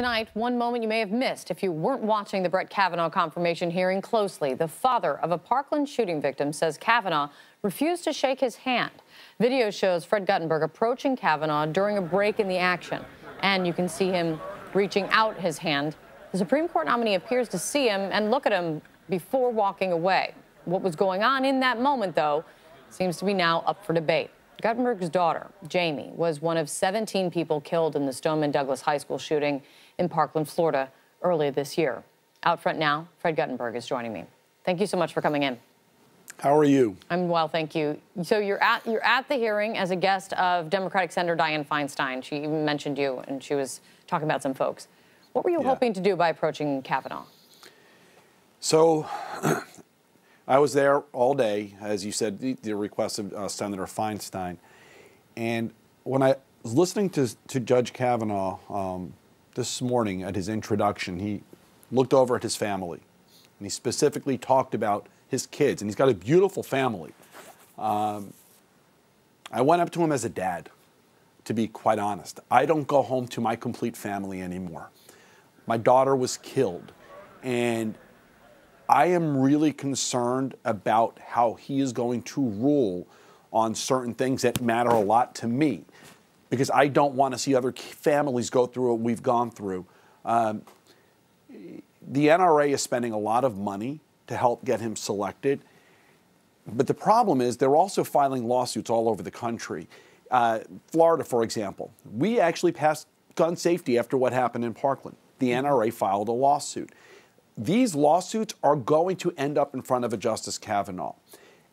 Tonight, one moment you may have missed if you weren't watching the Brett Kavanaugh confirmation hearing closely. The father of a Parkland shooting victim says Kavanaugh refused to shake his hand. Video shows Fred Guttenberg approaching Kavanaugh during a break in the action, and you can see him reaching out his hand. The Supreme Court nominee appears to see him and look at him before walking away. What was going on in that moment, though, seems to be now up for debate. Guttenberg's daughter, Jamie, was one of 17 people killed in the Stoneman Douglas High School shooting in Parkland, Florida, earlier this year. Out front now, Fred Guttenberg is joining me. Thank you so much for coming in. How are you? I'm well, thank you. So you're at the hearing as a guest of Democratic Senator Dianne Feinstein. She even mentioned you, and she was talking about some folks. What were you hoping to do by approaching Kavanaugh? So I was there all day, as you said, the request of Senator Feinstein. And when I was listening to Judge Kavanaugh this morning at his introduction, he looked over at his family. And he specifically talked about his kids. And he's got a beautiful family. I went up to him as a dad, to be quite honest. I don't go home to my complete family anymore. My daughter was killed. And I am really concerned about how he is going to rule on certain things that matter a lot to me, because I don't want to see other families go through what we've gone through. The NRA is spending a lot of money to help get him selected, but the problem is they're also filing lawsuits all over the country. Florida, for example, we actually passed gun safety after what happened in Parkland. The NRA filed a lawsuit. These lawsuits are going to end up in front of a Justice Kavanaugh.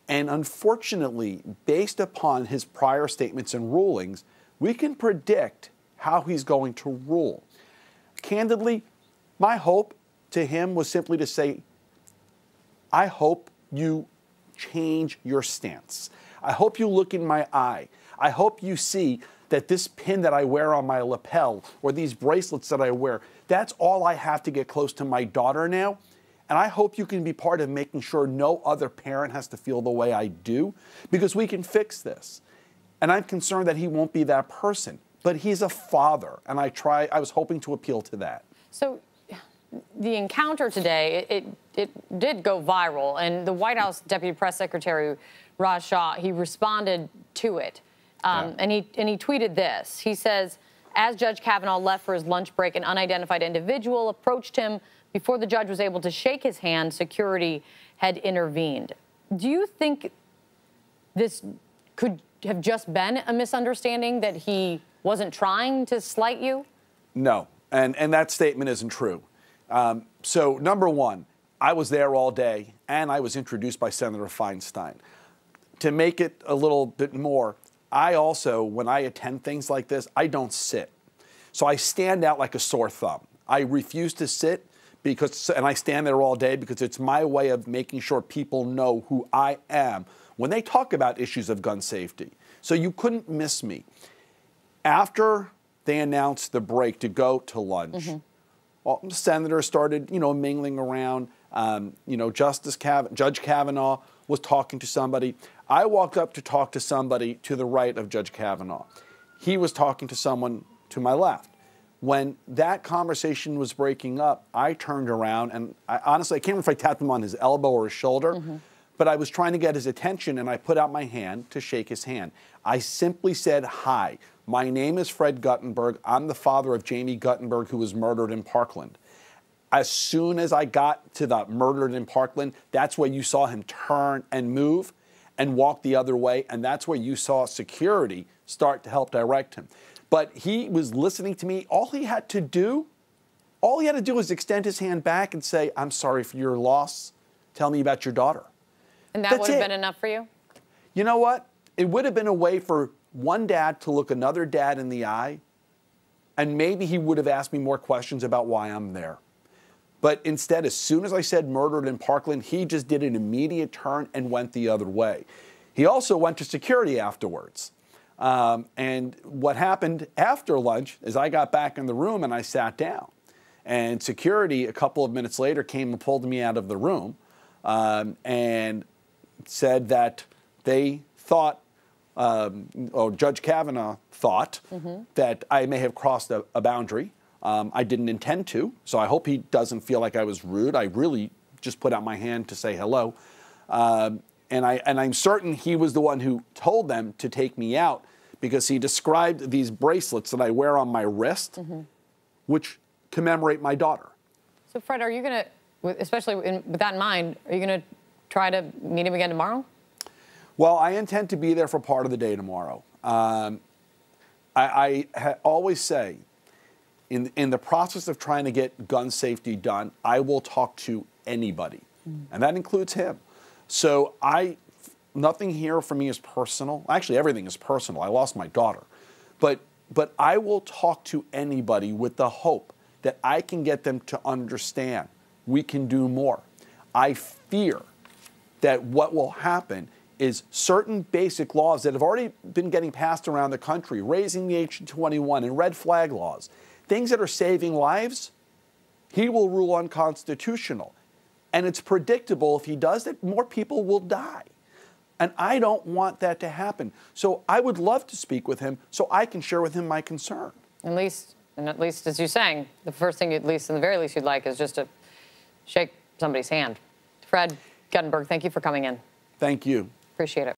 And unfortunately, based upon his prior statements and rulings, we can predict how he's going to rule. Candidly, my hope to him was simply to say, I hope you change your stance. I hope you look in my eye. I hope you see that this pin that I wear on my lapel or these bracelets that I wear, that's all I have to get close to my daughter now. And I hope you can be part of making sure no other parent has to feel the way I do, because we can fix this. And I'm concerned that he won't be that person. But he's a father, and I was hoping to appeal to that. So the encounter today, it did go viral, and the White House Deputy Press Secretary Raj Shah, he responded to it. And he tweeted this. He says, as Judge Kavanaugh left for his lunch break, an unidentified individual approached him. Before the judge was able to shake his hand, security had intervened. Do you think this could have just been a misunderstanding, that he wasn't trying to slight you? No, and that statement isn't true. So number one, I was there all day, and I was introduced by Senator Feinstein. To make it a little bit more, I also, when I attend things like this, I don't sit. So I stand out like a sore thumb. I refuse to sit, and I stand there all day because it's my way of making sure people know who I am when they talk about issues of gun safety. So you couldn't miss me. After they announced the break to go to lunch, well, the senator started, mingling around. Judge Kavanaugh was talking to somebody. I walked up to talk to somebody to the right of Judge Kavanaugh. He was talking to someone to my left. When that conversation was breaking up, I turned around, and honestly, I can't remember if I tapped him on his elbow or his shoulder, but I was trying to get his attention, and I put out my hand to shake his hand. I simply said, hi, my name is Fred Guttenberg. I'm the father of Jamie Guttenberg, who was murdered in Parkland. As soon as I got to the murdered in Parkland, that's where you saw him turn and move and walk the other way, and that's where you saw security start to help direct him. But he was listening to me. All he had to do was extend his hand back and say, I'm sorry for your loss. Tell me about your daughter. And that would have been enough for you? You know what? It would have been a way for one dad to look another dad in the eye, and maybe he would have asked me more questions about why I'm there. But instead, as soon as I said murdered in Parkland, he just did an immediate turn and went the other way. He also went to security afterwards. And what happened after lunch is I got back in the room and I sat down. And security, a couple of minutes later, came and pulled me out of the room and said that they thought, Judge Kavanaugh thought that I may have crossed a boundary. I didn't intend to, so I hope he doesn't feel like I was rude. I really just put out my hand to say hello. And I'm certain he was the one who told them to take me out, because he described these bracelets that I wear on my wrist, which commemorate my daughter. So, Fred, are you going to, especially with that in mind, are you going to try to meet him again tomorrow? Well, I intend to be there for part of the day tomorrow. I always say, in the process of trying to get gun safety done, I will talk to anybody, and that includes him. So nothing here for me is personal. Actually, everything is personal. I lost my daughter. But I will talk to anybody with the hope that I can get them to understand we can do more. I fear that what will happen is certain basic laws that have already been getting passed around the country, raising the age to 21 and red flag laws, things that are saving lives, he will rule unconstitutional. And it's predictable if he does that, more people will die. And I don't want that to happen. So I would love to speak with him so I can share with him my concern. At least as you're saying, the first thing, at least in the very least, you'd like is just to shake somebody's hand. Fred Guttenberg, thank you for coming in. Thank you. Appreciate it.